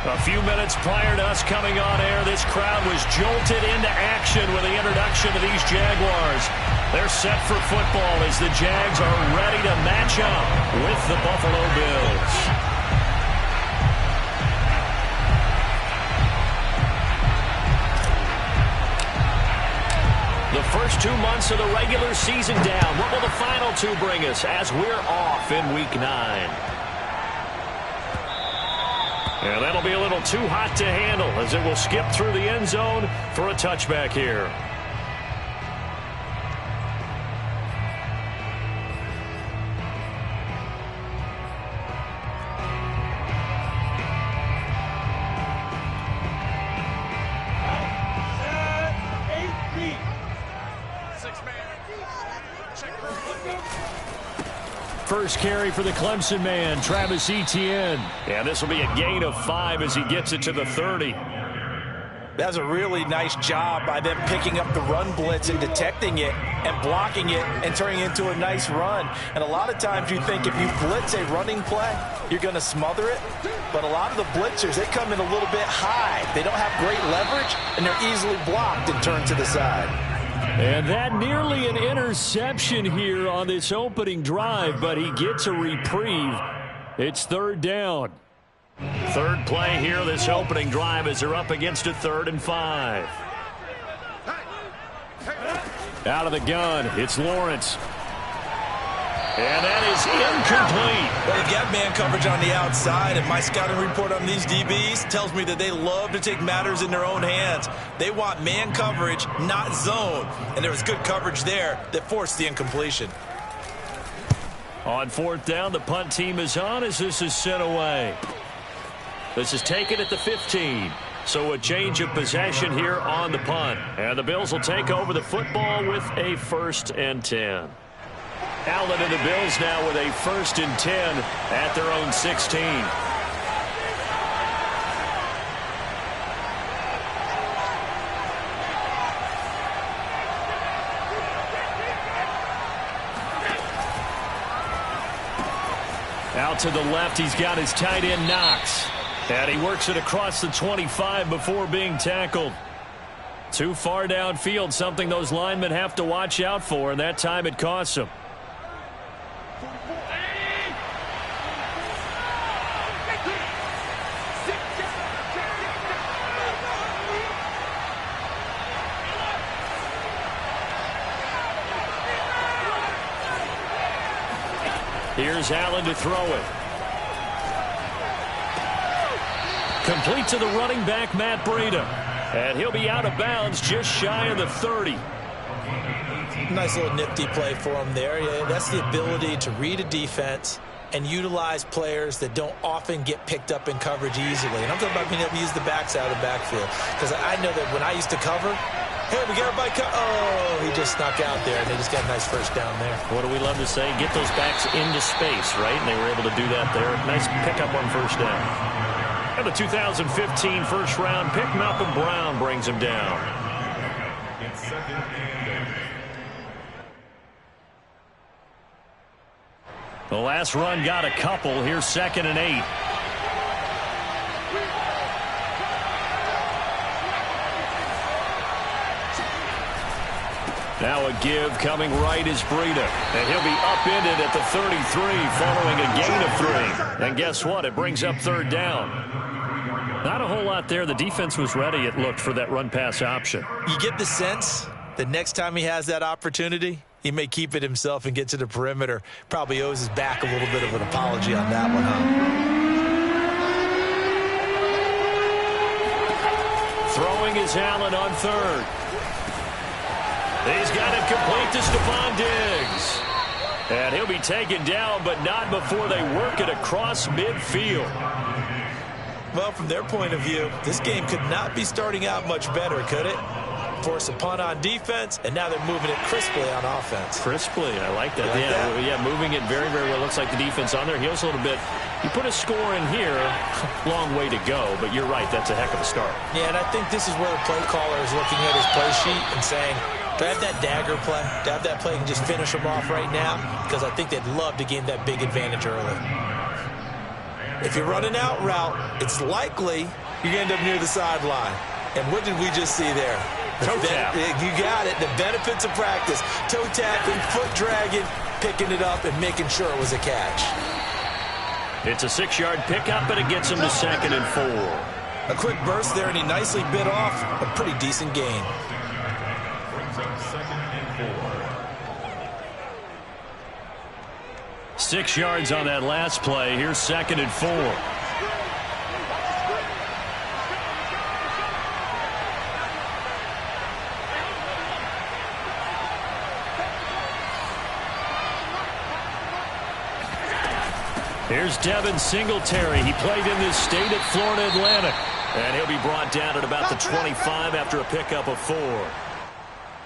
A few minutes prior to us coming on air, this crowd was jolted into action with the introduction of these Jaguars. They're set for football as the Jags are ready to match up with the Buffalo Bills. The first 2 months of the regular season down. What will the final two bring us as we're off in Week 9? And that'll be a little too hot to handle as it will skip through the end zone for a touchback here. First carry for the Clemson man, Travis Etienne. And this will be a gain of 5 as he gets it to the 30. That's a really nice job by them picking up the run blitz and detecting it and blocking it and turning it into a nice run. And a lot of times you think if you blitz a running play, you're going to smother it. But a lot of the blitzers, they come in a little bit high. They don't have great leverage, and they're easily blocked and turned to the side. And that nearly an interception here on this opening drive, but he gets a reprieve. It's third down. Third play here this opening drive as they're up against a 3rd and 5. Out of the gun, it's Lawrence. And that is incomplete. Well, you've got man coverage on the outside, and my scouting report on these DBs tells me that they love to take matters in their own hands. They want man coverage, not zone. And there was good coverage there that forced the incompletion. On 4th down, the punt team is on as this is sent away. This is taken at the 15. So a change of possession here on the punt. And the Bills will take over the football with a 1st and 10. Allen and the Bills now with a 1st and 10 at their own 16. Out to the left, he's got his tight end Knox. And he works it across the 25 before being tackled. Too far downfield, something those linemen have to watch out for, and that time it costs them. Here's Allen to throw it. Complete to the running back, Matt Breida. And he'll be out of bounds just shy of the 30. Nice little nifty play for him there. Yeah, that's the ability to read a defense and utilize players that don't often get picked up in coverage easily. And I'm talking about being able to use the backs out of the backfield. Because I know that when I used to cover, hey, we got everybody oh, he just snuck out there, and they just got a nice first down there. What do we love to say? Get those backs into space, right? And they were able to do that there. Nice pickup on 1st down. And the 2015 first-round pick, Malcolm Brown, brings him down. The last run got a couple. Here's 2nd and 8. Now a give coming right is Breida. And he'll be upended at the 33 following a gain of 3. And guess what? It brings up 3rd down. Not a whole lot there. The defense was ready, it looked, for that run-pass option. You get the sense that next time he has that opportunity, he may keep it himself and get to the perimeter. Probably owes his back a little bit of an apology on that one, huh? Throwing is Allen on 3rd. He's got it complete to Stephon Diggs. And he'll be taken down, but not before they work it across midfield. Well, from their point of view, this game could not be starting out much better, could it? Force a punt on defense, and now they're moving it crisply on offense. Crisply, I like that. Yeah, moving it very, very well. Looks like the defense on their heels a little bit. You put a score in here, long way to go, but you're right, that's a heck of a start. Yeah, and I think this is where the play caller is looking at his play sheet and saying, do I have that dagger play? Do I have that play and just finish them off right now? Because I think they'd love to gain that big advantage early. If you're running out route, it's likely you end up near the sideline. And what did we just see there? Toe tap. You got it. The benefits of practice. Toe tapping, foot dragging, picking it up, and making sure it was a catch. It's a 6-yard pickup, and it gets him to 2nd and 4. A quick burst there, and he nicely bit off a pretty decent gain. Brings up 2nd and 4. 6 yards on that last play. Here's 2nd and 4. Here's Devin Singletary. He played in this state at Florida Atlantic. And he'll be brought down at about the 25 after a pickup of 4.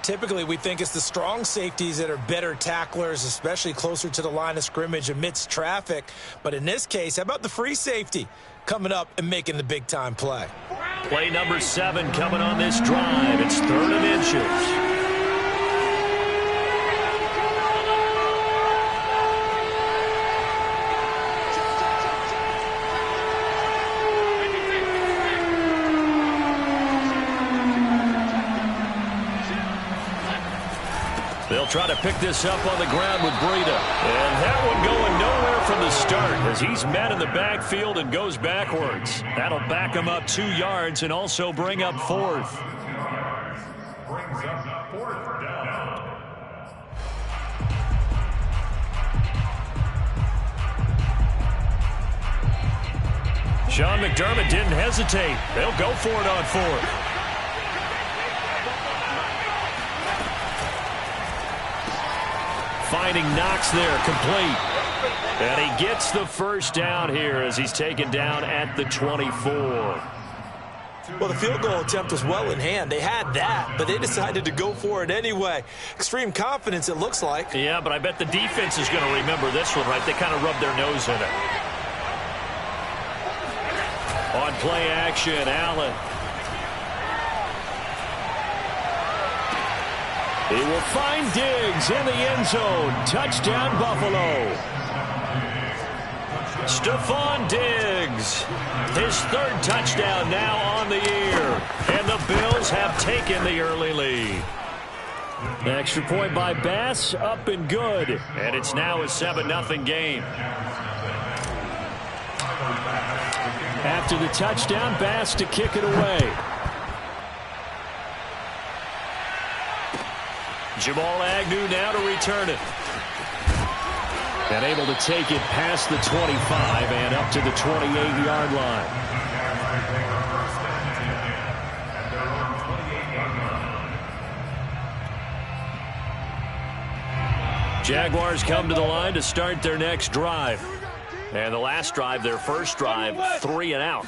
Typically, we think it's the strong safeties that are better tacklers, especially closer to the line of scrimmage amidst traffic. But in this case, how about the free safety coming up and making the big-time play? Play number 7 coming on this drive. It's 3rd and inches. They'll try to pick this up on the ground with Breida. And that one going nowhere from the start as he's met in the backfield and goes backwards. That'll back him up 2 yards and also bring up 4th. Brings up 4th down. Sean McDermott didn't hesitate. They'll go for it on 4th. Finding Knox there, complete. And he gets the first down here as he's taken down at the 24. Well, the field goal attempt was well in hand. They had that, but they decided to go for it anyway. Extreme confidence, it looks like. Yeah, but I bet the defense is going to remember this one, right? They kind of rubbed their nose in it. On play action, Allen. He will find Diggs in the end zone. Touchdown, Buffalo. Stephon Diggs. His 3rd touchdown now on the year. And the Bills have taken the early lead. Extra point by Bass, up and good. And it's now a 7-0 game. After the touchdown, Bass to kick it away. Jamal Agnew now to return it. And able to take it past the 25 and up to the 28-yard line. Jaguars come to the line to start their next drive. And the last drive, their first drive, 3 and out.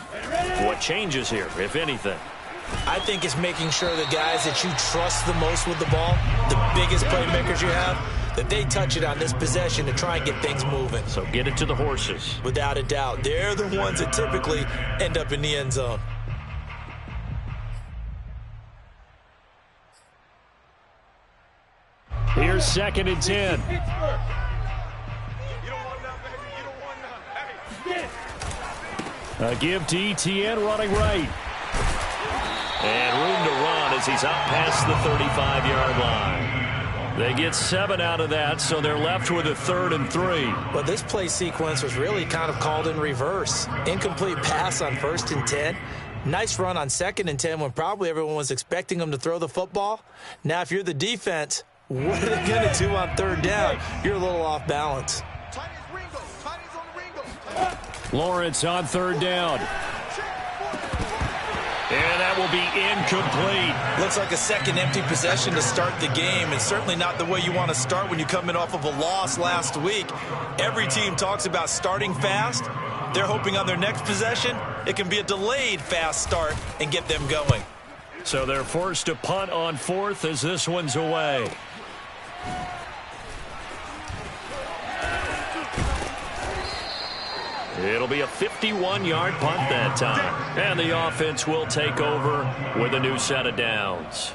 What changes here, if anything? I think it's making sure the guys that you trust the most with the ball, the biggest playmakers you have, that they touch it on this possession to try and get things moving. So get it to the horses. Without a doubt. They're the ones that typically end up in the end zone. Here's 2nd and 10. A give to Etienne running right. And room to run as he's up past the 35-yard line. They get 7 out of that, so they're left with a 3rd and 3. Well, this play sequence was really kind of called in reverse. Incomplete pass on 1st and 10. Nice run on 2nd and 10 when probably everyone was expecting them to throw the football. Now, if you're the defense, what are they going to do on 3rd down? You're a little off balance. Lawrence on 3rd down. And that will be incomplete. Looks like a second empty possession to start the game, and certainly not the way you want to start when you come in off of a loss last week. Every team talks about starting fast. They're hoping on their next possession, it can be a delayed fast start and get them going. So they're forced to punt on 4th as this one's away. It'll be a 51-yard punt that time. And the offense will take over with a new set of downs.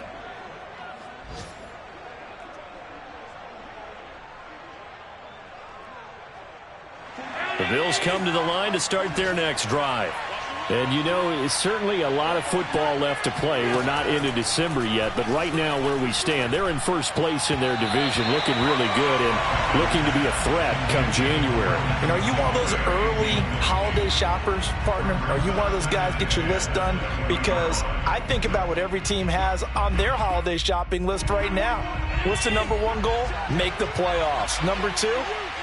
The Bills come to the line to start their next drive. And, you know, it's certainly a lot of football left to play. We're not into December yet, but right now where we stand, they're in first place in their division, looking really good and looking to be a threat come January. You know, are you one of those early holiday shoppers, partner? Are you one of those guys get your list done? Because I think about what every team has on their holiday shopping list right now. What's the number one goal? Make the playoffs. Number two,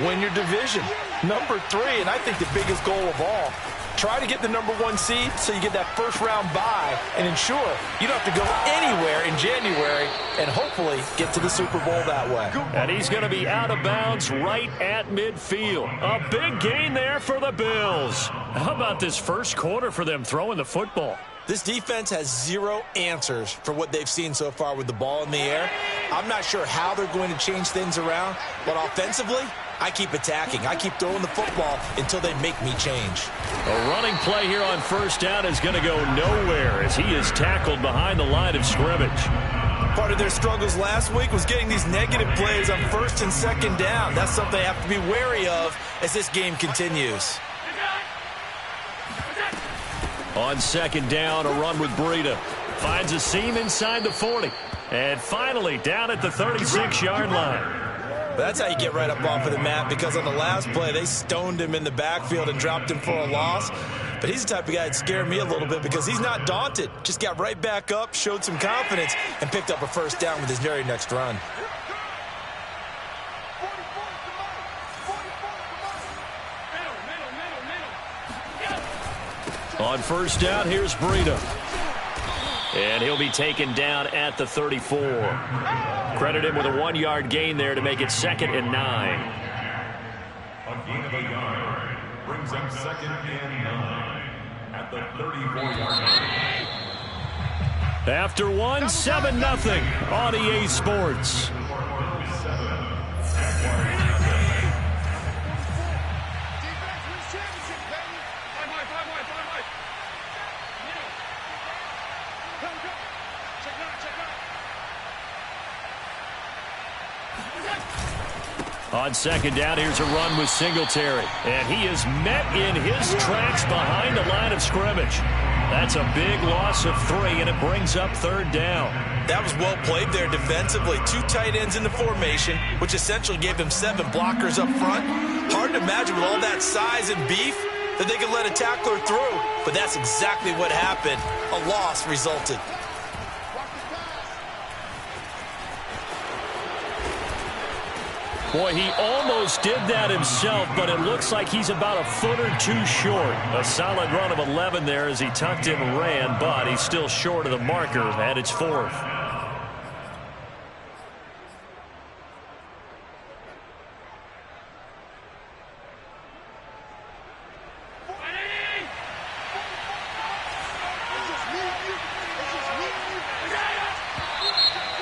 win your division. Number three, and I think the biggest goal of all, try to get the number one seed so you get that first round bye and ensure you don't have to go anywhere in January and hopefully get to the Super Bowl that way. And he's going to be out of bounds right at midfield. A big gain there for the Bills. How about this first quarter for them throwing the football? This defense has zero answers for what they've seen so far with the ball in the air. I'm not sure how they're going to change things around, but offensively, I keep attacking. I keep throwing the football until they make me change. A running play here on first down is going to go nowhere as he is tackled behind the line of scrimmage. Part of their struggles last week was getting these negative plays on first and second down. That's something they have to be wary of as this game continues. On second down, a run with Breida. Finds a seam inside the 40. And finally down at the 36-yard line. That's how you get right up off of the mat, because on the last play, they stoned him in the backfield and dropped him for a loss. But he's the type of guy that scared me a little bit because he's not daunted. Just got right back up, showed some confidence, and picked up a first down with his very next run. On first down, here's Breida. And he'll be taken down at the 34. Credit him with a 1-yard gain there to make it 2nd and 9. A gain of a yard brings up 2nd and 9 at the 34-yard line. After one, 7-0 on EA Sports. On second down, here's a run with Singletary. And he is met in his tracks behind the line of scrimmage. That's a big loss of 3, and it brings up 3rd down. That was well played there defensively. 2 tight ends in the formation, which essentially gave them 7 blockers up front. Hard to imagine with all that size and beef that they could let a tackler through. But that's exactly what happened. A loss resulted. Boy, he almost did that himself, but it looks like he's about a foot or 2 short. A solid run of 11 there as he tucked in and ran, but he's still short of the marker, and it's 4th.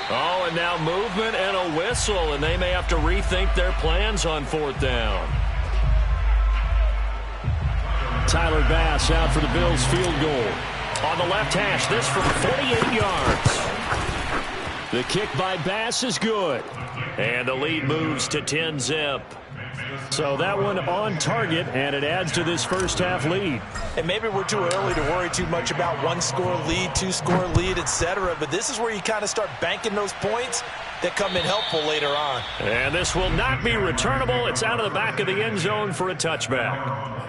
Oh, and now movement and a whistle, and they may have to rethink their plans on 4th down. Tyler Bass out for the Bills field goal. On the left hash, this from 48 yards. The kick by Bass is good. And the lead moves to 10-zip. So that one on target, and it adds to this first half lead. And maybe we're too early to worry too much about 1-score lead, 2-score lead, etc. But this is where you kind of start banking those points that come in helpful later on. And this will not be returnable. It's out of the back of the end zone for a touchback.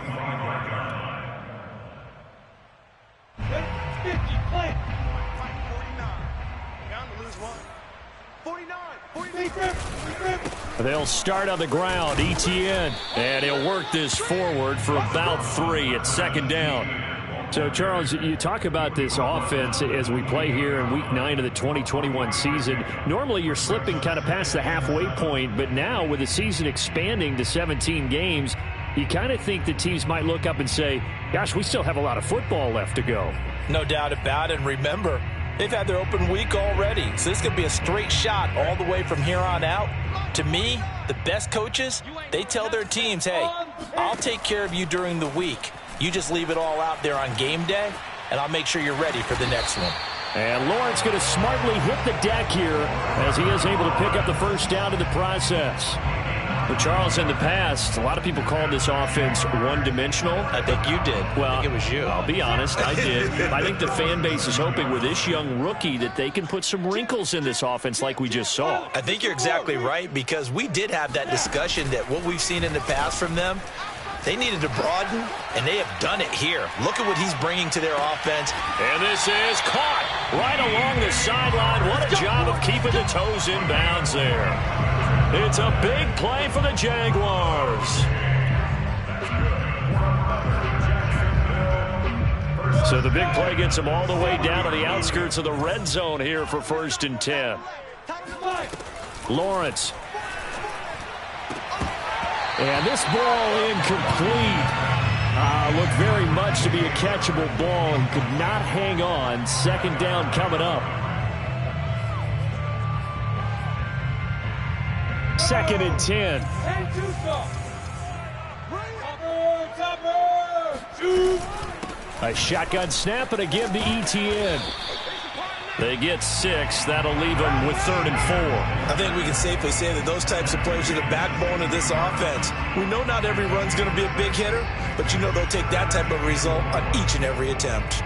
They'll start on the ground, Etienne, and he'll work this forward for about 3 at 2nd down. So, Charles, you talk about this offense as we play here in Week 9 of the 2021 season. Normally, you're slipping kind of past the halfway point, but now with the season expanding to 17 games, you kind of think the teams might look up and say, gosh, we still have a lot of football left to go. No doubt about it. And remember, they've had their open week already, so this could be a straight shot all the way from here on out. To me, the best coaches, they tell their teams, hey, I'll take care of you during the week. You just leave it all out there on game day, and I'll make sure you're ready for the next one. And Lawrence going to smartly hit the deck here as he is able to pick up the first down in the process. Well, Charles, in the past, a lot of people called this offense one-dimensional. I think you did. Well, I think it was you. I'll be honest, I did. I think the fan base is hoping with this young rookie that they can put some wrinkles in this offense like we just saw. I think you're exactly right, because we did have that discussion that what we've seen in the past from them, they needed to broaden, and they have done it here. Look at what he's bringing to their offense. And this is caught right along the sideline. What a job of keeping the toes in bounds there. It's a big play for the Jaguars. So the big play gets them all the way down to the outskirts of the red zone here for 1st and 10. Lawrence. And this ball incomplete. Looked very much to be a catchable ball. He could not hang on. 2nd down coming up. 2nd and 10. A shotgun snap and a give to ETN. They get 6. That'll leave them with 3rd and 4. I think we can safely say that those types of plays are the backbone of this offense. We know not every run's going to be a big hitter, but you know they'll take that type of result on each and every attempt.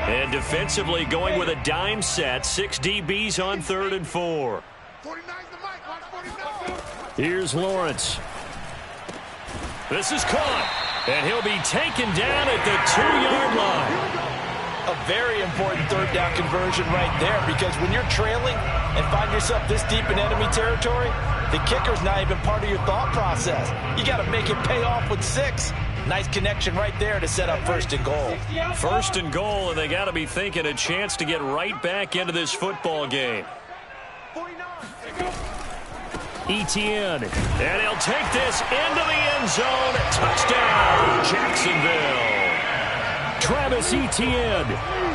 And defensively going with a dime set. 6 DBs on 3rd and 4. Here's Lawrence. This is caught. And he'll be taken down at the 2-yard line. A very important 3rd down conversion right there, because when you're trailing and find yourself this deep in enemy territory, the kicker's not even part of your thought process. You got to make it pay off with 6. Nice connection right there to set up 1st and goal. 1st and goal, and they got to be thinking a chance to get right back into this football game. ETN, and he'll take this into the end zone. Touchdown, Jacksonville. Travis Etienne,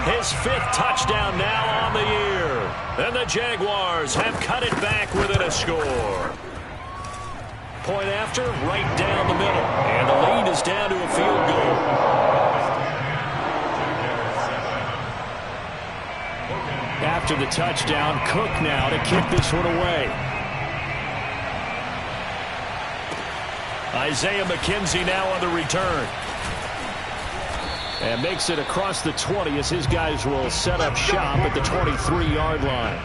his 5th touchdown now on the year. And the Jaguars have cut it back within a score. Point after, right down the middle. And the lead is down to a field goal. After the touchdown, Cook now to kick this one away. Isaiah McKenzie now on the return. And makes it across the 20 as his guys will set up shop at the 23-yard line.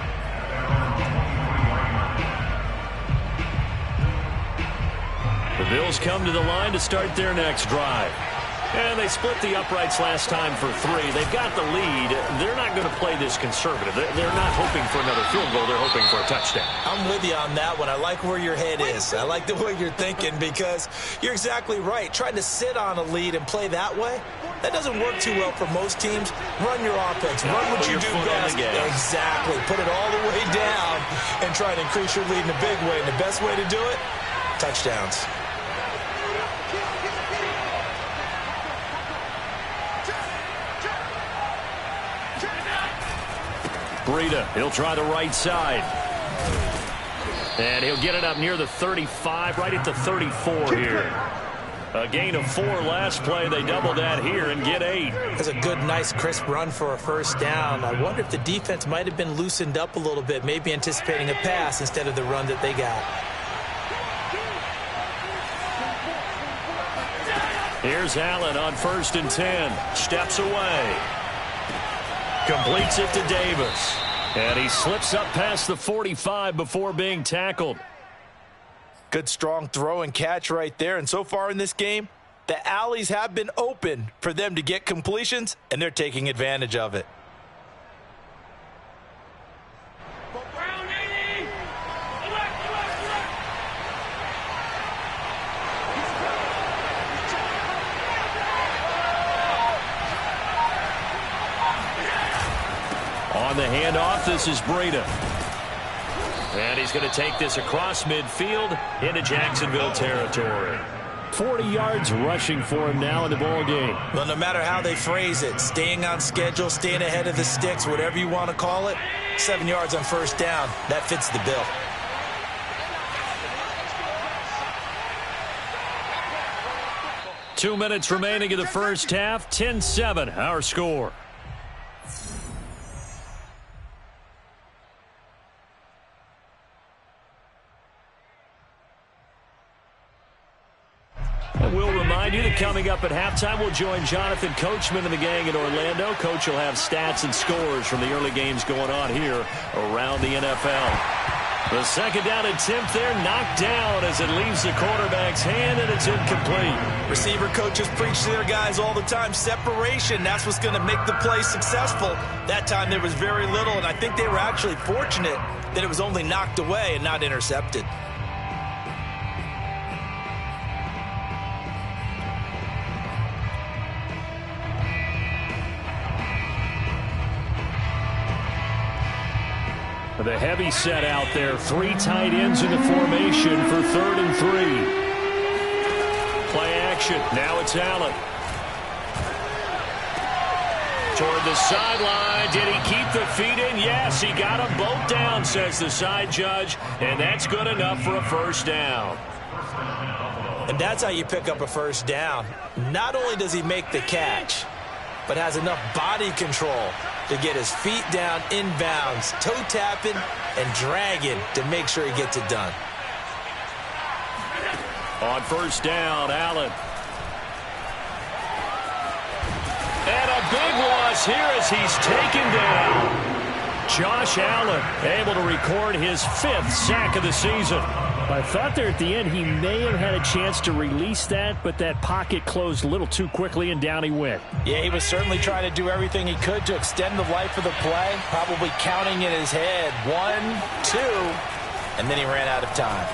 The Bills come to the line to start their next drive. And they split the uprights last time for 3. They've got the lead. They're not going to play this conservative. They're not hoping for another field goal. They're hoping for a touchdown. I'm with you on that one. I like where your head is. I like the way you're thinking, because you're exactly right. Trying to sit on a lead and play that way, that doesn't work too well for most teams. Run your offense. Run what you do best. Exactly. Put it all the way down and try to increase your lead in a big way. And the best way to do it, touchdowns. Breida, he'll try the right side. And he'll get it up near the 35, right at the 34 here. A gain of 4 last play. They double that here and get 8. That's a good, nice, crisp run for a 1st down. I wonder if the defense might have been loosened up a little bit, maybe anticipating a pass instead of the run that they got. Here's Allen on 1st and 10. Steps away. Completes it to Davis. And he slips up past the 45 before being tackled. Good, strong throw and catch right there. And so far in this game, the alleys have been open for them to get completions, and they're taking advantage of it. On the handoff, this is Breida. And he's going to take this across midfield into Jacksonville territory. 40 yards rushing for him now in the ball game. Well, no matter how they phrase it, staying on schedule, staying ahead of the sticks, whatever you want to call it, 7 yards on 1st down, that fits the bill. 2 minutes remaining in the first half. 10-7, our score. And we'll remind you that coming up at halftime, we'll join Jonathan Coachman and the gang in Orlando. Coach will have stats and scores from the early games going on here around the NFL. The second down attempt there knocked down as it leaves the quarterback's hand, and it's incomplete. Receiver coaches preach to their guys all the time. Separation, that's what's going to make the play successful. That time there was very little, and I think they were actually fortunate that it was only knocked away and not intercepted. The heavy set out there. 3 tight ends in the formation for 3rd and 3. Play action. Now it's Allen. Toward the sideline. Did he keep the feet in? Yes, he got them both down, says the side judge. And that's good enough for a first down. And that's how you pick up a first down. Not only does he make the catch, but has enough body control to get his feet down inbounds, toe tapping and dragging to make sure he gets it done. On first down, Allen. And a big loss here as he's taken down. Josh Allen able to record his 5th sack of the season. I thought there at the end he may have had a chance to release that, but that pocket closed a little too quickly, and down he went. Yeah, he was certainly trying to do everything he could to extend the life of the play, probably counting in his head 1, 2, and then he ran out of time.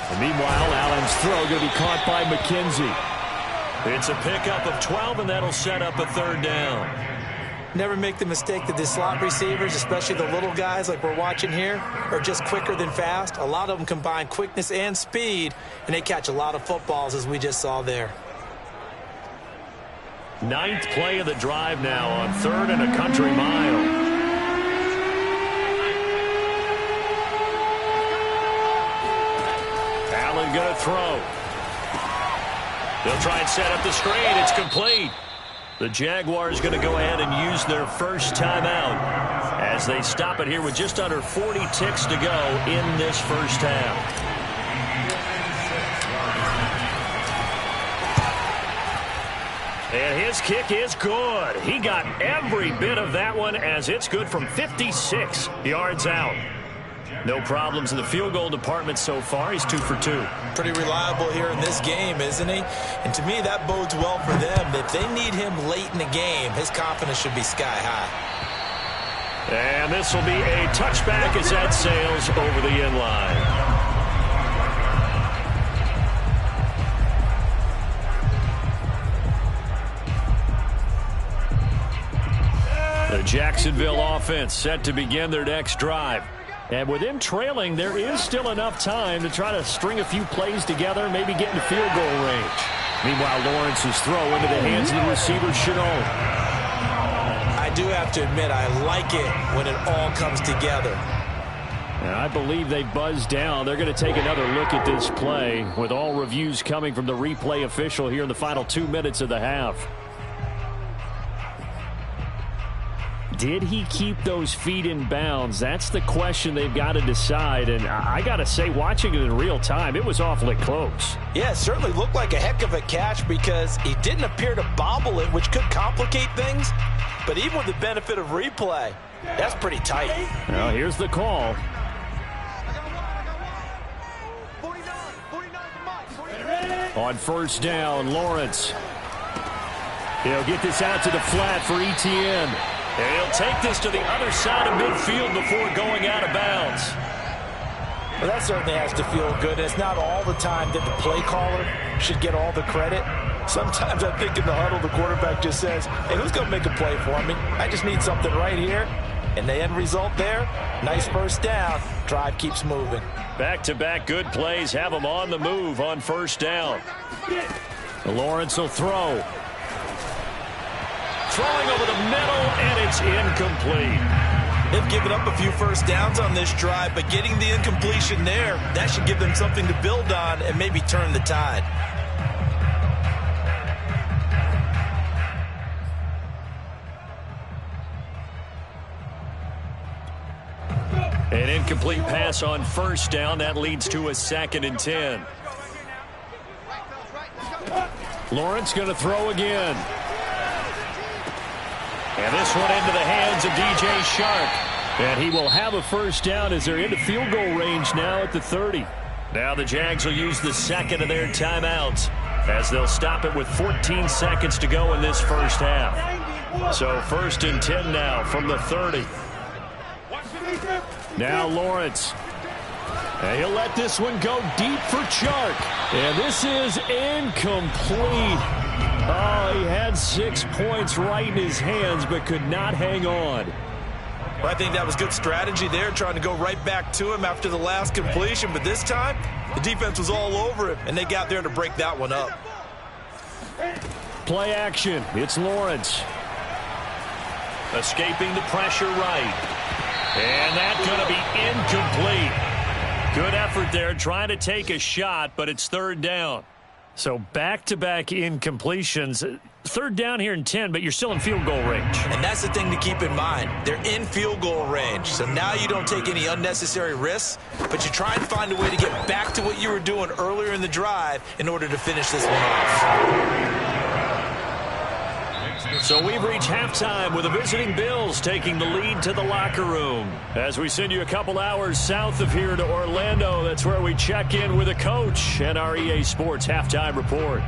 And meanwhile, Allen's throw going to be caught by McKenzie. It's a pickup of 12, and that'll set up a 3rd down. Never make the mistake that the slot receivers, especially the little guys like we're watching here, are just quicker than fast. A lot of them combine quickness and speed, and they catch a lot of footballs, as we just saw there. 9th play of the drive now on 3rd and a country mile. Allen going to throw. They'll try and set up the screen. It's complete. The Jaguars going to go ahead and use their first timeout as they stop it here with just under 40 ticks to go in this first half. And his kick is good. He got every bit of that one as it's good from 56 yards out. No problems in the field goal department so far. He's 2 for 2. Pretty reliable here in this game, isn't he? And to me, that bodes well for them. If they need him late in the game, his confidence should be sky high. And this will be a touchback as that sails over the end line. The Jacksonville offense set to begin their next drive. And with them trailing, there is still enough time to try to string a few plays together, maybe get into field goal range. Meanwhile, Lawrence's throw into the hands of the receiver, Chenot. I do have to admit, I like it when it all comes together. And I believe they buzzed down. They're going to take another look at this play with all reviews coming from the replay official here in the final 2 minutes of the half. Did he keep those feet in bounds? That's the question they've got to decide. And I got to say, watching it in real time, it was awfully close. Yeah, it certainly looked like a heck of a catch because he didn't appear to bobble it, which could complicate things. But even with the benefit of replay, that's pretty tight. Well, here's the call. On first down, Lawrence. He'll get this out to the flat for Etienne. And he'll take this to the other side of midfield before going out of bounds. Well, that certainly has to feel good. It's not all the time that the play caller should get all the credit. Sometimes I think in the huddle, the quarterback just says, hey, who's going to make a play for me? I just need something right here. And the end result there, nice first down. Drive keeps moving. Back-to-back good plays have them on the move on first down. Lawrence will throw. Throwing over the middle, and it's incomplete. They've given up a few first downs on this drive, but getting the incompletion there, that should give them something to build on and maybe turn the tide. An incomplete pass on first down. That leads to a 2nd and 10. Lawrence going to throw again. And this one into the hands of DJ Shark. And he will have a first down as they're into field goal range now at the 30. Now the Jags will use the 2nd of their timeouts as they'll stop it with 14 seconds to go in this first half. So 1st and 10 now from the 30. Now Lawrence. And he'll let this one go deep for Chark. And this is incomplete. Oh, he had 6 points right in his hands but could not hang on. Well, I think that was good strategy there, trying to go right back to him after the last completion. But this time, the defense was all over him, and they got there to break that one up. Play action. It's Lawrence. Escaping the pressure right. And that's going to be incomplete. Good effort there, trying to take a shot, but it's 3rd down. So back-to-back incompletions. 3rd down here and 10, but you're still in field goal range. And that's the thing to keep in mind. They're in field goal range. So now you don't take any unnecessary risks, but you try and find a way to get back to what you were doing earlier in the drive in order to finish this one off. So we've reached halftime with the visiting Bills taking the lead to the locker room. As we send you a couple hours south of here to Orlando, that's where we check in with a coach and our EA Sports halftime report.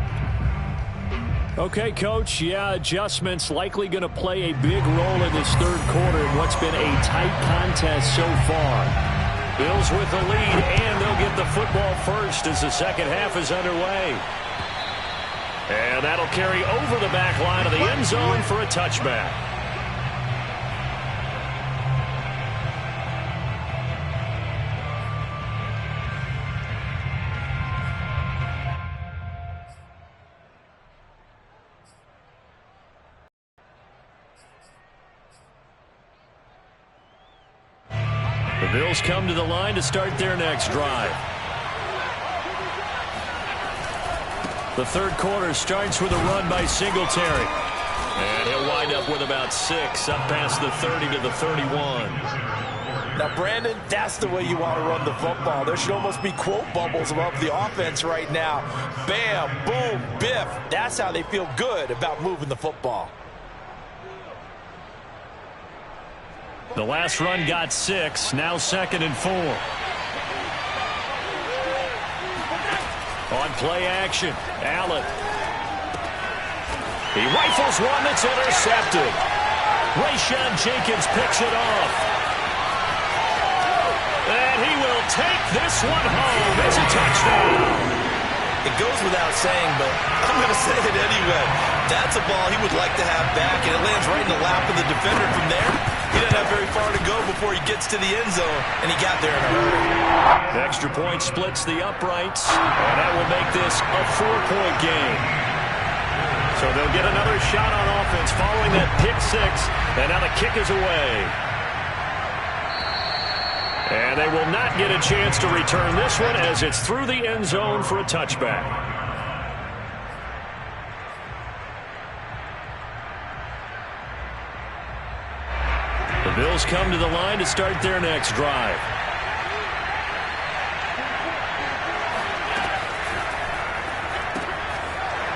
Okay, Coach, adjustments likely going to play a big role in this 3rd quarter in what's been a tight contest so far. Bills with the lead, and they'll get the football first as the 2nd half is underway. And that'll carry over the back line of the end zone for a touchback. The Bills come to the line to start their next drive. The 3rd quarter starts with a run by Singletary. And he'll wind up with about 6, up past the 30 to the 31. Now, Brandon, that's the way you want to run the football. There should almost be quote bubbles above the offense right now. Bam, boom, biff. That's how they feel good about moving the football. The last run got 6, now 2nd and 4. On play action, Allen. He rifles one that's intercepted. Rayshawn Jenkins picks it off. And he will take this one home. It's a touchdown. It goes without saying, but I'm going to say it anyway. That's a ball he would like to have back, and it lands right in the lap of the defender from there. He doesn't have very far to go before he gets to the end zone, and he got there in a hurry. The extra point splits the uprights, and that will make this a 4-point game. So they'll get another shot on offense following that pick 6, and now the kick is away. And they will not get a chance to return this one as it's through the end zone for a touchback. The Bills come to the line to start their next drive.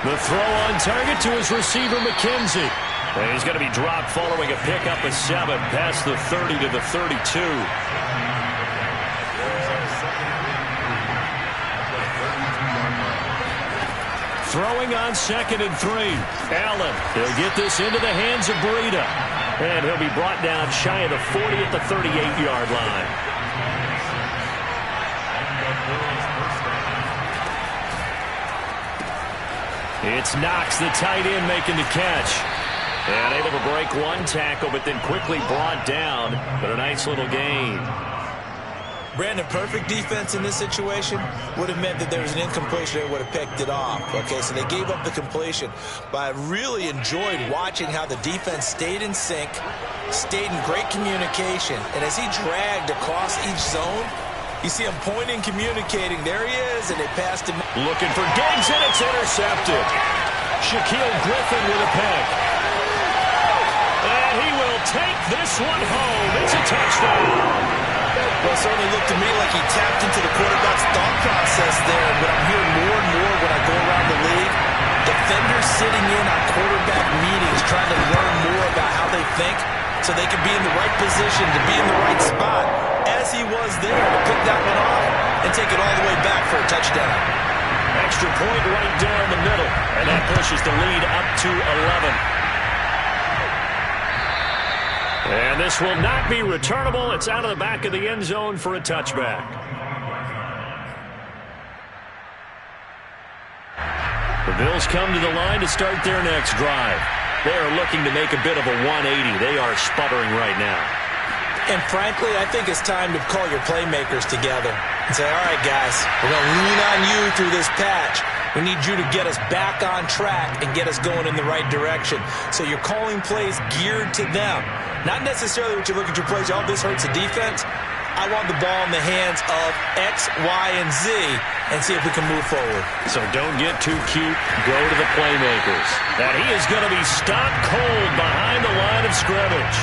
The throw on target to his receiver, McKenzie. And he's going to be dropped following a pickup of 7 past the 30 to the 32. Throwing on 2nd and 3. Allen, he'll get this into the hands of Breida. And he'll be brought down shy of the 40 at the 38-yard line. It's Knox, the tight end, making the catch. And able to break one tackle, but then quickly brought down. But a nice little gain. Brandon, perfect defense in this situation would have meant that there was an incompletion that would have picked it off. Okay, so they gave up the completion. But I really enjoyed watching how the defense stayed in sync, stayed in great communication. And as he dragged across each zone, you see him pointing, communicating. There he is, and they passed him. Looking for Diggs, and it's intercepted. Shaquille Griffin with a pick. And he will take this one home. It's a touchdown. certainly looked to me like he tapped into the quarterback's thought process there. But I'm hearing more and more when I go around the league, defenders sitting in on quarterback meetings trying to learn more about how they think so they can be in the right position, to be in the right spot, as he was there to pick that one off and take it all the way back for a touchdown. Extra point right down the middle, and that pushes the lead up to 11. And this will not be returnable. It's out of the back of the end zone for a touchback. The Bills come to the line to start their next drive. They are looking to make a bit of a 180. They are sputtering right now. And frankly, I think it's time to call your playmakers together and say, all right, guys, we're going to lean on you through this patch. We need you to get us back on track and get us going in the right direction. So you're calling plays geared to them. Not necessarily what you look at your plays, oh, this hurts the defense. I want the ball in the hands of X, Y, and Z and see if we can move forward. So don't get too cute. Go to the playmakers. And he is going to be stopped cold behind the line of scrimmage.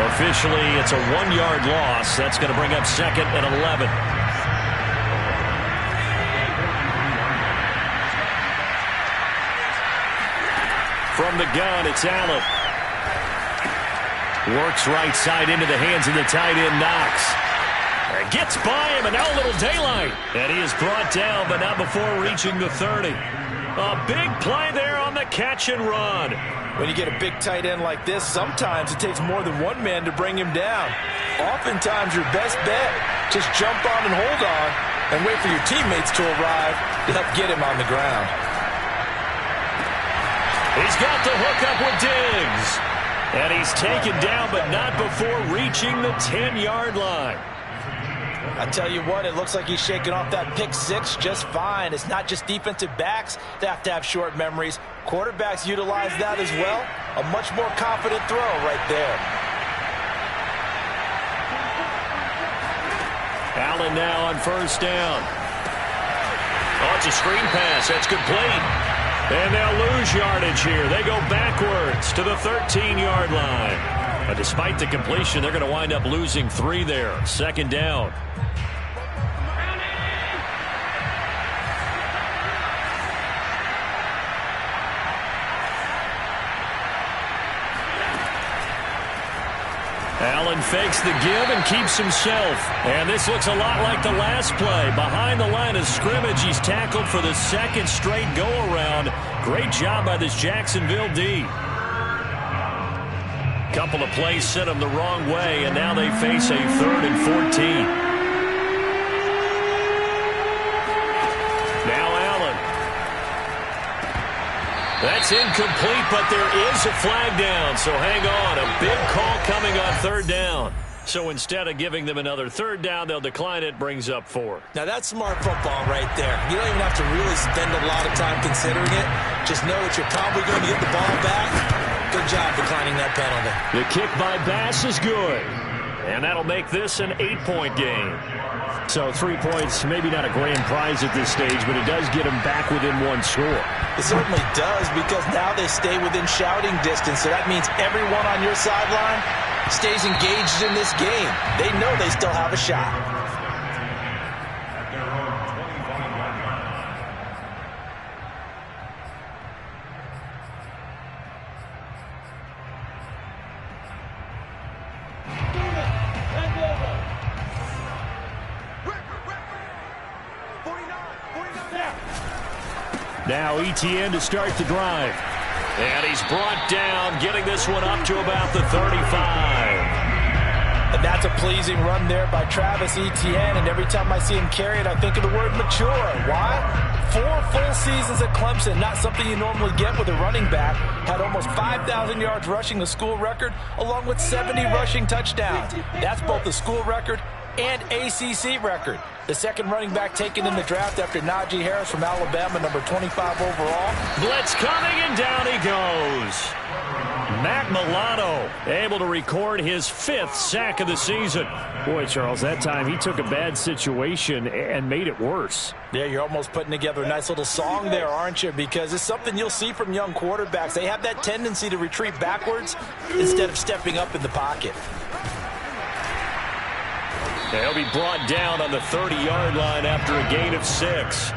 Officially, it's a 1-yard loss. That's going to bring up 2nd and 11. From the gun, it's Allen. Works right side into the hands of the tight end, Knox. Gets by him, and now a little daylight. And he is brought down, but not before reaching the 30. A big play there on the catch and run. When you get a big tight end like this, sometimes it takes more than one man to bring him down. Oftentimes, your best bet, just jump on and hold on and wait for your teammates to arrive to help get him on the ground. He's got the hookup with Diggs. And he's taken down, but not before reaching the 10-yard line. I tell you what, it looks like he's shaking off that pick six just fine. It's not just defensive backs that have to have short memories. Quarterbacks utilize that as well. A much more confident throw right there. Allen now on first down. Oh, it's a screen pass. That's complete. And they'll lose yardage here. They go backwards to the 13-yard line. But despite the completion, they're going to wind up losing 3 there. 2nd down. Allen fakes the give and keeps himself. And this looks a lot like the last play. Behind the line of scrimmage, he's tackled for the 2nd straight go-around. Great job by this Jacksonville D. Couple of plays sent them the wrong way, and now they face a 3rd and 14. Now Allen. That's incomplete, but there is a flag down, so hang on. A big call coming on 3rd down. So instead of giving them another 3rd down, they'll decline it, brings up 4. Now that's smart football right there. You don't even have to really spend a lot of time considering it. Just know that you're probably going to get the ball back. Good job declining that penalty. The kick by Bass is good. And that'll make this an 8-point game. So 3 points, maybe not a grand prize at this stage, but it does get them back within 1 score. It certainly does, because now they stay within shouting distance. So that means everyone on your sideline stays engaged in this game. They know they still have a shot. Now Etienne to start the drive. And he's brought down, getting this one up to about the 35. And that's a pleasing run there by Travis Etienne. And every time I see him carry it, I think of the word mature. Why? 4 full seasons at Clemson, not something you normally get with a running back. Had almost 5,000 yards rushing, the school record, along with 70 rushing touchdowns. That's both the school record and ACC record. The 2nd running back taken in the draft after Najee Harris from Alabama, number 25 overall. Blitz coming, and down he goes. Matt Milano able to record his 5th sack of the season. Boy, Charles, that time he took a bad situation and made it worse. Yeah, you're almost putting together a nice little song there, aren't you? Because it's something you'll see from young quarterbacks. They have that tendency to retreat backwards instead of stepping up in the pocket. He'll be brought down on the 30-yard line after a gain of 6.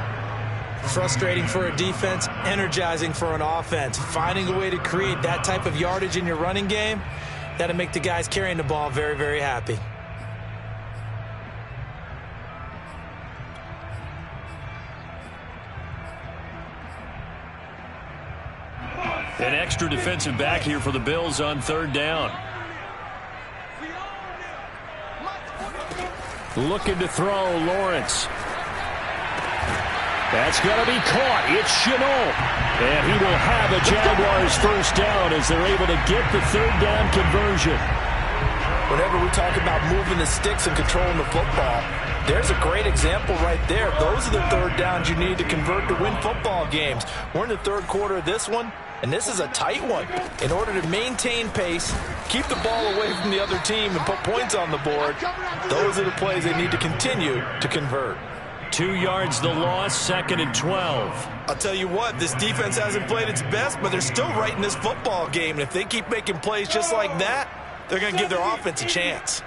Frustrating for a defense, energizing for an offense. Finding a way to create that type of yardage in your running game, that'll make the guys carrying the ball very, very happy. An extra defensive back here for the Bills on 3rd down. Looking to throw, Lawrence. That's going to be caught. It's Chenault. And he will have a Jaguars first down as they're able to get the 3rd down conversion. Whenever we talk about moving the sticks and controlling the football, there's a great example right there. Those are the 3rd downs you need to convert to win football games. We're in the 3rd quarter of this one, and this is a tight one. In order to maintain pace, keep the ball away from the other team, and put points on the board, those are the plays they need to continue to convert. 2 yards the loss, 2nd and 12. I'll tell you what, this defense hasn't played its best, but they're still right in this football game. And if they keep making plays just like that, they're going to give their offense a chance.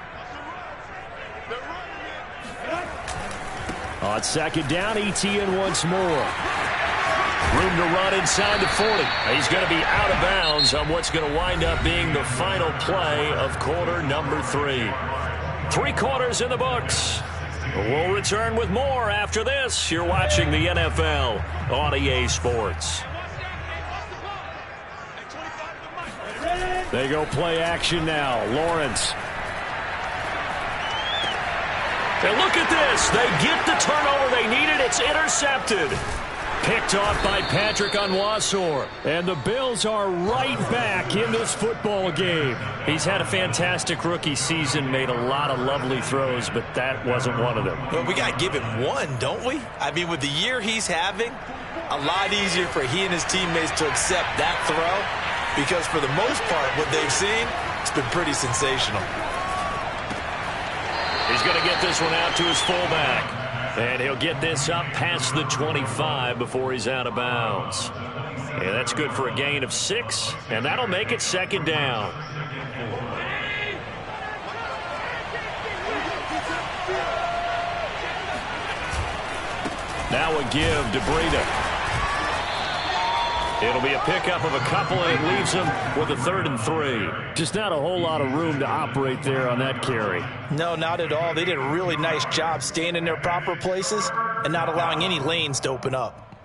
On 2nd down, Etienne once more. Room to run inside the 40. He's going to be out of bounds on what's going to wind up being the final play of quarter number 3. 3 quarters in the books. We'll return with more after this. You're watching the NFL on EA Sports. They go play action now. Lawrence. And look at this. They get the turnover they needed. It's intercepted. Picked off by Patrick Onwuasor. And the Bills are right back in this football game. He's had a fantastic rookie season, made a lot of lovely throws, but that wasn't one of them. Well, we got to give him one, don't we? I mean, with the year he's having, a lot easier for he and his teammates to accept that throw, because for the most part, what they've seen, it's been pretty sensational. He's going to get this one out to his fullback. And he'll get this up past the 25 before he's out of bounds. Yeah, that's good for a gain of 6, and that'll make it 2nd down. Now a give to Breida. It'll be a pickup of a couple, and it leaves him with a 3rd and 3. Just not a whole lot of room to operate there on that carry. No, not at all. They did a really nice job staying in their proper places and not allowing any lanes to open up.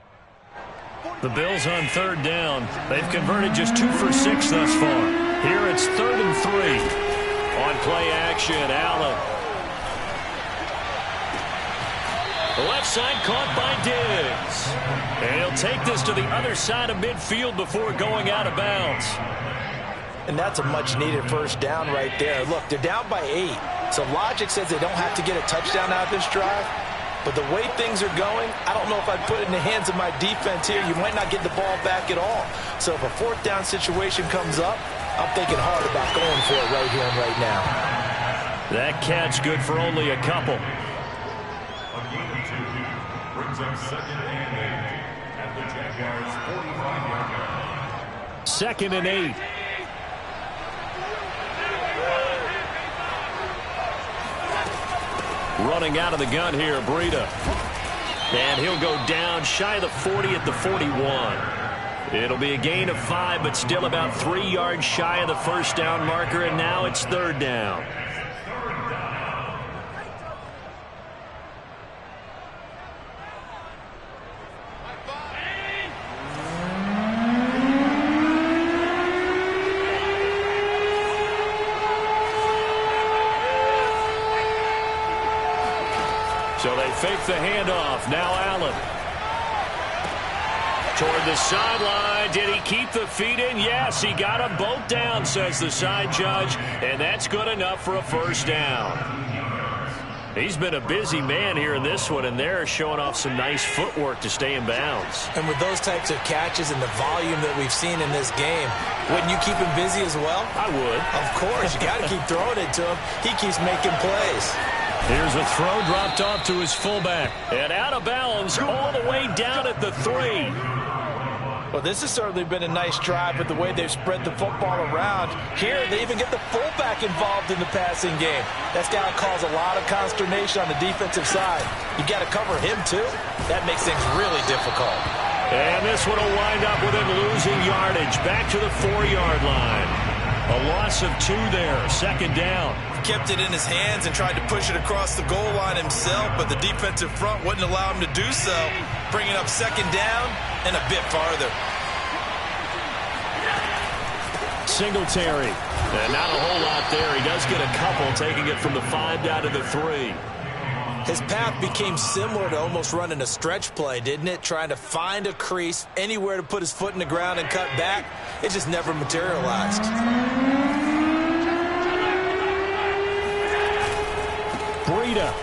The Bills on 3rd down. They've converted just 2 for 6 thus far. Here it's 3rd and 3. On play action, Allen. The left side caught by Diggs. And he'll take this to the other side of midfield before going out of bounds. And that's a much-needed first down right there. Look, they're down by 8. So logic says they don't have to get a touchdown out of this drive. But the way things are going, I don't know if I'd put it in the hands of my defense here. You might not get the ball back at all. So if a 4th down situation comes up, I'm thinking hard about going for it right here and right now. That catch good for only a couple. A gain of 2 brings up 2nd and 8 at the Jaguars' 45-yard line. 2nd and 8. Running out of the gun here, Breida. And he'll go down shy of the 40 at the 41. It'll be a gain of 5, but still about 3 yards shy of the first down marker, and now it's 3rd down. So they fake the handoff. Now Allen. Toward the sideline. Did he keep the feet in? Yes, he got them both down, says the side judge. And that's good enough for a first down. He's been a busy man here in this one, and they're showing off some nice footwork to stay in bounds. And with those types of catches and the volume that we've seen in this game, wouldn't you keep him busy as well? I would. Of course. You got to keep throwing it to him. He keeps making plays. Here's a throw dropped off to his fullback. And out of bounds all the way down at the 3. Well, this has certainly been a nice drive with the way they've spread the football around. Here, they even get the fullback involved in the passing game. That's got to cause a lot of consternation on the defensive side. You got to cover him, too. That makes things really difficult. And this one will wind up with him losing yardage back to the 4-yard line. A loss of 2 there, second down. Kept it in his hands and tried to push it across the goal line himself, but the defensive front wouldn't allow him to do so, bringing up second down and a bit farther. Singletary. And not a whole lot there. He does get a couple, taking it from the 5 down to the 3. His path became similar to almost running a stretch play, didn't it? Trying to find a crease, anywhere to put his foot in the ground and cut back. It just never materialized. Breida.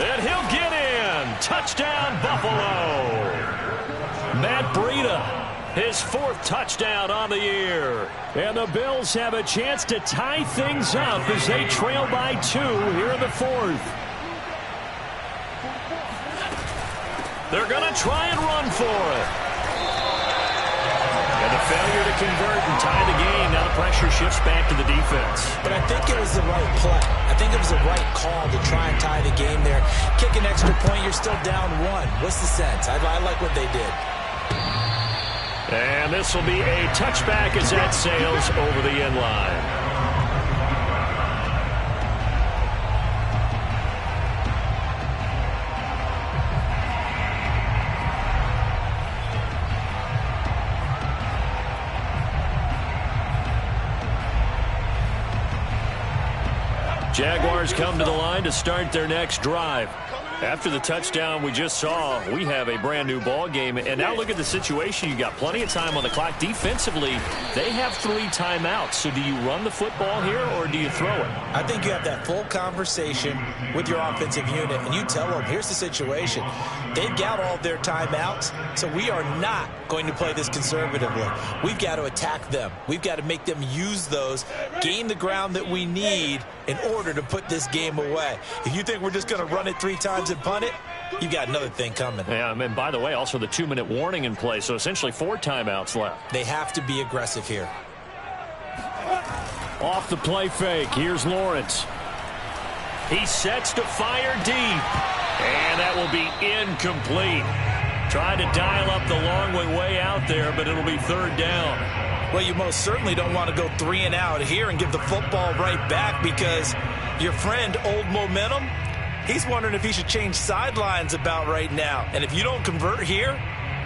And he'll get in. Touchdown, Buffalo. Matt Breida. His 4th touchdown on the year. And the Bills have a chance to tie things up as they trail by 2 here in the 4th. They're going to try and run for it. And the failure to convert and tie the game. Now the pressure shifts back to the defense. But I think it was the right play. I think it was the right call to try and tie the game there. Kick an extra point, you're still down 1. What's the sense? I like what they did. And this will be a touchback as that sails over the end line. Jaguars come to the line to start their next drive. After the touchdown we just saw, we have a brand new ball game. And now look at the situation. You got plenty of time on the clock. Defensively, they have 3 timeouts. So do you run the football here or do you throw it? I think you have that full conversation with your offensive unit, and you tell them, here's the situation. They've got all their timeouts, so we are not going to play this conservatively. We've got to attack them. We've got to make them use those, gain the ground that we need in order to put this game away. If you think we're just going to run it 3 times and punt it, you got another thing coming. Yeah, and by the way, also the 2-minute warning in play, so essentially 4 timeouts left. They have to be aggressive here. Off the play fake, here's Lawrence. He sets to fire deep, and that will be incomplete. Trying to dial up the long way out there, but it'll be 3rd down. Well, you most certainly don't want to go 3 and out here and give the football right back, because your friend, Old Momentum, he's wondering if he should change sidelines about right now. And if you don't convert here,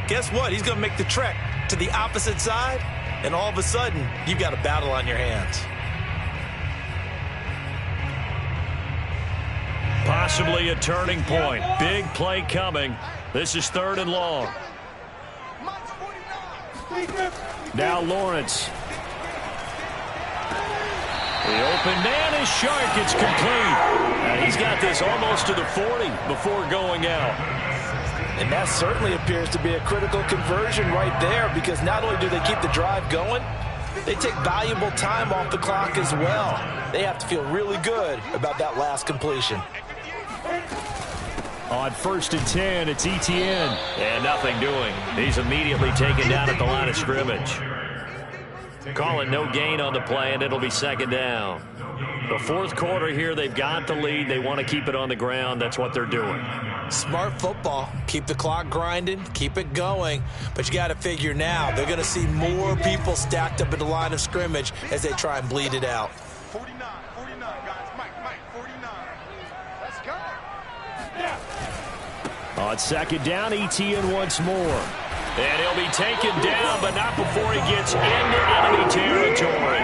guess what? He's going to make the trek to the opposite side, and all of a sudden, you've got a battle on your hands. Possibly a turning point. Big play coming. This is 3rd and long. Now Lawrence. The open man is Shark. It's complete. And he's got this almost to the 40 before going out. And that certainly appears to be a critical conversion right there, because not only do they keep the drive going, they take valuable time off the clock as well. They have to feel really good about that last completion. On 1st and 10, it's Etienne. And nothing doing. He's immediately taken down at the line of scrimmage. Calling no gain on the play, and it'll be 2nd down. The 4th quarter here, they've got the lead. They want to keep it on the ground. That's what they're doing. Smart football. Keep the clock grinding. Keep it going. But you got to figure now, they're going to see more people stacked up at the line of scrimmage as they try and bleed it out. 49, guys. Mike, 49. Let's go. On 2nd down, Etienne once more. And he'll be taken down, but not before he gets into enemy territory.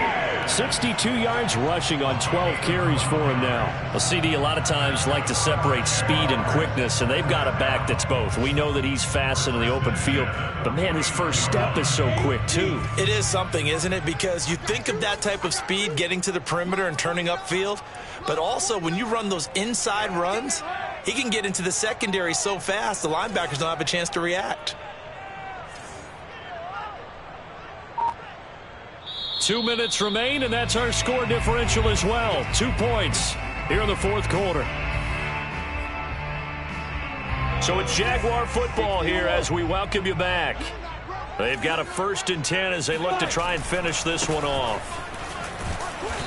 62 yards rushing on 12 carries for him now. A CD a lot of times like to separate speed and quickness, and they've got a back that's both. We know that he's fast in the open field, but man, his first step is so quick too. It is something, isn't it? Because you think of that type of speed getting to the perimeter and turning upfield, but also when you run those inside runs, he can get into the secondary so fast the linebackers don't have a chance to react. 2 minutes remain, and that's our score differential as well. 2 points here in the 4th quarter. So it's Jaguar football here as we welcome you back. They've got a 1st and 10 as they look to try and finish this one off.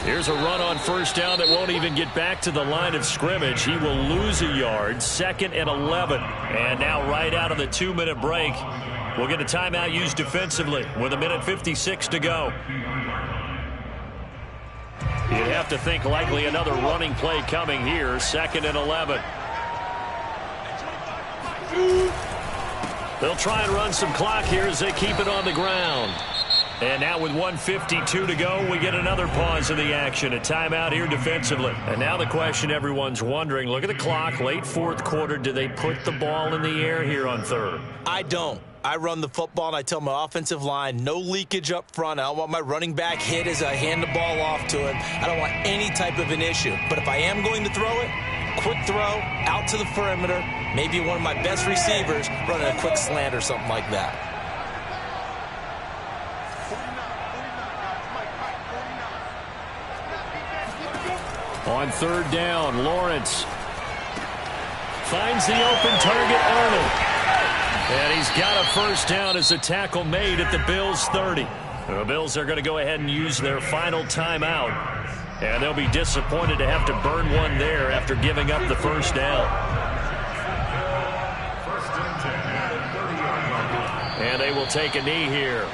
Here's a run on 1st down that won't even get back to the line of scrimmage. He will lose a yard. 2nd and 11. And now right out of the 2-minute break, we'll get a timeout used defensively with 1:56 to go. You'd have to think likely another running play coming here. 2nd and 11. They'll try and run some clock here as they keep it on the ground. And now with 1:52 to go, we get another pause in the action. A timeout here defensively. And now the question everyone's wondering, look at the clock, late 4th quarter. Do they put the ball in the air here on 3rd? I don't. I run the football, and I tell my offensive line, no leakage up front. I don't want my running back hit as I hand the ball off to him. I don't want any type of an issue. But if I am going to throw it, quick throw, out to the perimeter, maybe one of my best receivers running a quick slant or something like that. On 3rd down, Lawrence finds the open target, Arnold. And he's got a 1st down as the tackle made at the Bills' 30. The Bills are going to go ahead and use their final timeout. And they'll be disappointed to have to burn one there after giving up the 1st down. And they will take a knee here.